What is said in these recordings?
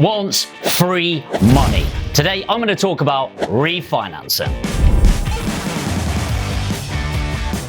wants free money. Today, I'm going to talk about refinancing.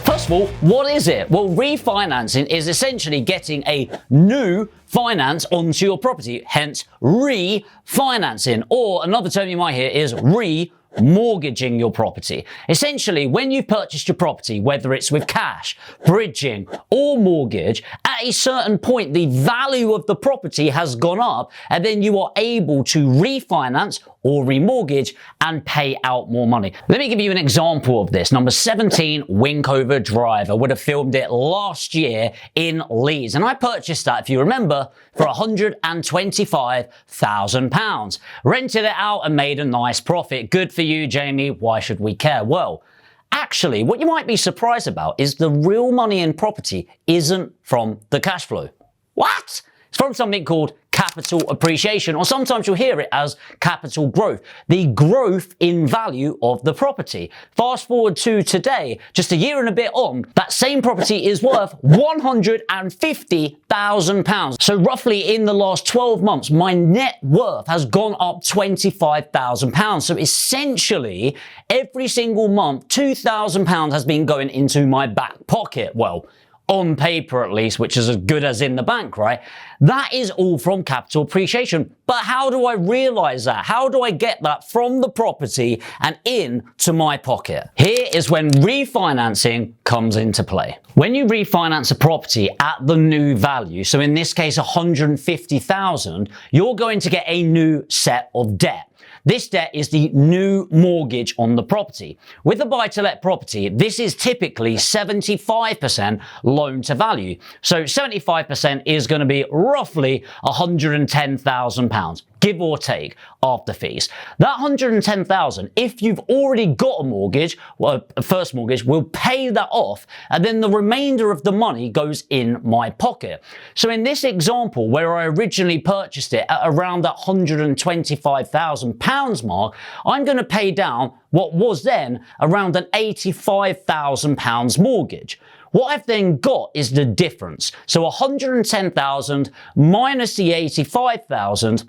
First of all, what is it? Well, refinancing is essentially getting a new finance onto your property, hence refinancing. Or another term you might hear is remortgaging your property. Essentially, when you purchased your property, whether it's with cash, bridging, or mortgage, at a certain point, the value of the property has gone up, and then you are able to refinance or remortgage and pay out more money. Let me give you an example of this. Number 17 Winkover Drive. I would have filmed it last year in Leeds, and I purchased that, if you remember, for £125,000. Rented it out and made a nice profit. Good for you, Jamie. Why should we care? Well, actually, what you might be surprised about is the real money in property isn't from the cash flow. What? It's from something called capital appreciation, or sometimes you'll hear it as capital growth, the growth in value of the property. Fast forward to today, just a year and a bit on, that same property is worth £150,000. So roughly in the last 12 months, my net worth has gone up £25,000. So essentially, every single month, £2,000 has been going into my back pocket. Well, on paper at least, which is as good as in the bank, right? That is all from capital appreciation. But how do I realize that? How do I get that from the property and into my pocket? Here is when refinancing comes into play. When you refinance a property at the new value, so in this case 150,000, you're going to get a new set of debt. This debt is the new mortgage on the property. With a buy-to-let property, this is typically 75% loan to value. So 75% is going to be roughly £110,000, give or take, after fees. That £110,000, if you've already got a mortgage, well, a first mortgage, will pay that off, and then the remainder of the money goes in my pocket. So in this example, where I originally purchased it at around that £125,000 mark, I'm going to pay down what was then around an £85,000 mortgage. What I've then got is the difference. So 110,000 minus the 85,000,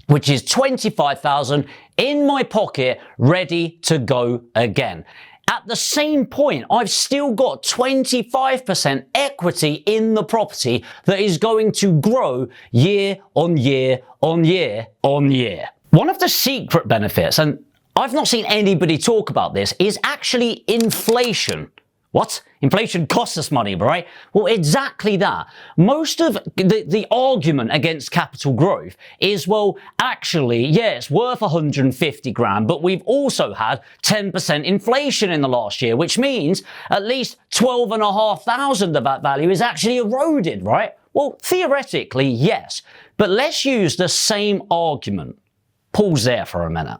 which is 25,000 in my pocket, ready to go again. At the same point, I've still got 25% equity in the property that is going to grow year on year on year on year. One of the secret benefits, and I've not seen anybody talk about this, is actually inflation. What? Inflation costs us money, right? Well, exactly that. Most of the argument against capital growth is, well, actually, yeah, it's worth 150 grand, but we've also had 10% inflation in the last year, which means at least 12,500 of that value is actually eroded, right? Well, theoretically, yes. But let's use the same argument. Pause there for a minute.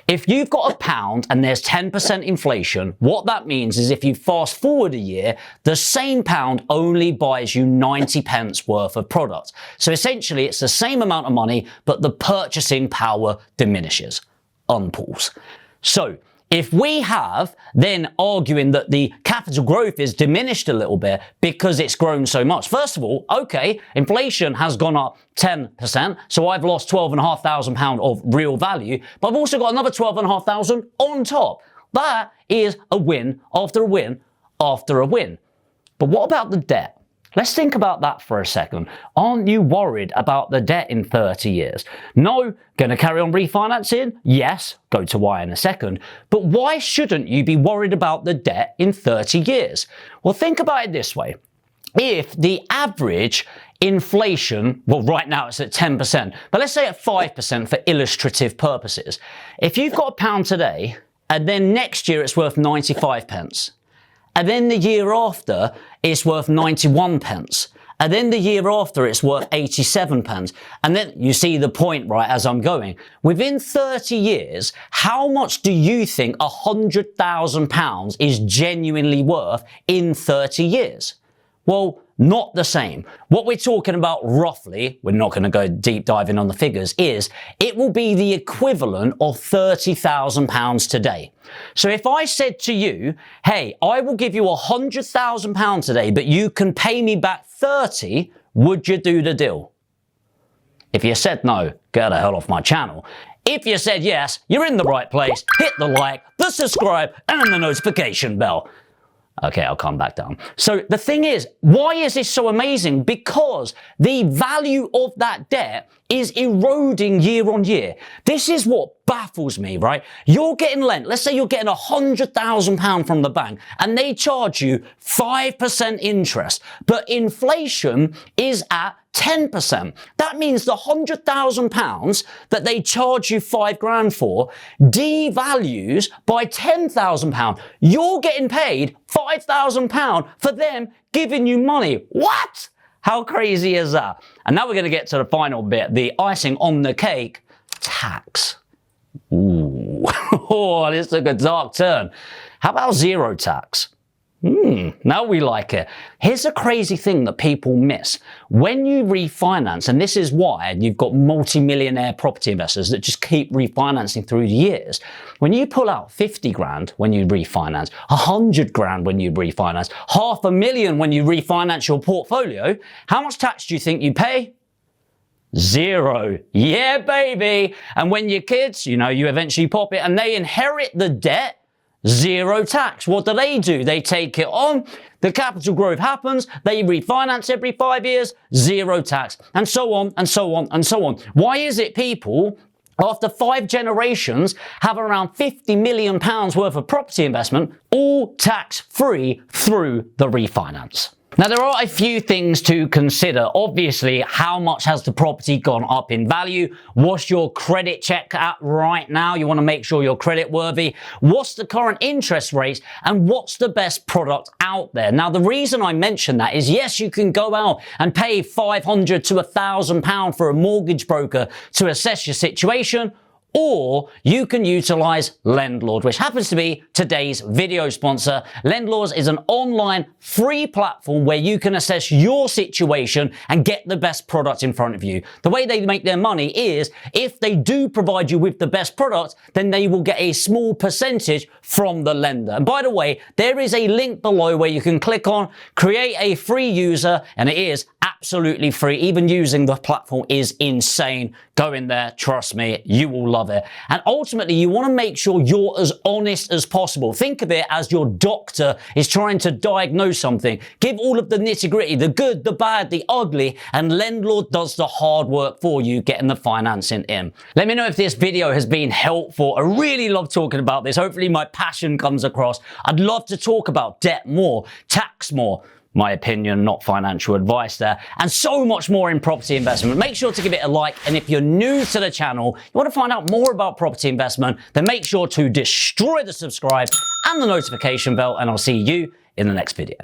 If you've got £1 and there's 10% inflation, what that means is if you fast forward a year, the same pound only buys you 90 pence worth of product. So essentially, it's the same amount of money, but the purchasing power diminishes. Unpause. So if we have then arguing that the capital growth is diminished a little bit because it's grown so much. First of all, okay, inflation has gone up 10%, so I've lost £12,500 of real value, but I've also got another £12,500 on top. That is a win after a win after a win. But what about the debt? Let's think about that for a second. Aren't you worried about the debt in 30 years? No, gonna carry on refinancing? Yes, go to why in a second. But why shouldn't you be worried about the debt in 30 years? Well, think about it this way. If the average inflation, well, right now it's at 10%, but let's say at 5% for illustrative purposes. If you've got £1 today, and then next year it's worth 95 pence, and then the year after, it's worth 91 pence. And then the year after, it's worth 87 pence. And then you see the point, right, as I'm going. Within 30 years, how much do you think £100,000 is genuinely worth in 30 years? Well, not the same. What we're talking about roughly, we're not going to go deep diving on the figures, is it will be the equivalent of £30,000 today. So if I said to you, hey, I will give you £100,000 today, but you can pay me back 30, would you do the deal? If you said no, get the hell off my channel. If you said yes, you're in the right place. Hit the like, the subscribe, and the notification bell. Okay, I'll calm back down. So the thing is, why is this so amazing? Because the value of that debt is eroding year on year. This is what baffles me, right? You're getting lent. Let's say you're getting £100,000 from the bank and they charge you 5% interest, but inflation is at 10%. That means the £100,000 that they charge you £5,000 for devalues by £10,000. You're getting paid £5,000 for them giving you money. What? How crazy is that? And now we're going to get to the final bit, the icing on the cake, tax. Ooh, oh, this took a dark turn. How about zero tax? Now we like it. Here's a crazy thing that people miss. When you refinance, and this is why you've got multi-millionaire property investors that just keep refinancing through the years. When you pull out 50 grand when you refinance, 100 grand when you refinance, $500,000 when you refinance your portfolio, how much tax do you think you pay? Zero. Yeah, baby. And when your kids, you eventually pop it and they inherit the debt, zero tax. What do? They take it on, the capital growth happens, they refinance every 5 years, zero tax, and so on, and so on, and so on. Why is it people, after 5 generations, have around £50 million worth of property investment, all tax-free through the refinance? Now, there are a few things to consider. Obviously, how much has the property gone up in value? What's your credit check at right now? You want to make sure you're credit worthy. What's the current interest rates? And what's the best product out there? Now, the reason I mention that is, yes, you can go out and pay £500 to £1,000 for a mortgage broker to assess your situation, or you can utilize Lendlord, which happens to be today's video sponsor. Lendlord is an online free platform where you can assess your situation and get the best product in front of you. The way they make their money is if they do provide you with the best product, then they will get a small percentage from the lender. And by the way, there is a link below where you can click on, create a free user, and it is absolutely free. Even using the platform is insane. Go in there, trust me, you will love it. And ultimately, you want to make sure you're as honest as possible. Think of it as your doctor is trying to diagnose something. Give all of the nitty-gritty, the good, the bad, the ugly, and Lendlord does the hard work for you, getting the financing in. Let me know if this video has been helpful. I really love talking about this. Hopefully my passion comes across. I'd love to talk about debt more, tax more. My opinion, not financial advice there, and so much more in property investment. Make sure to give it a like, and if you're new to the channel, you want to find out more about property investment, then make sure to destroy the subscribe and the notification bell, and I'll see you in the next video.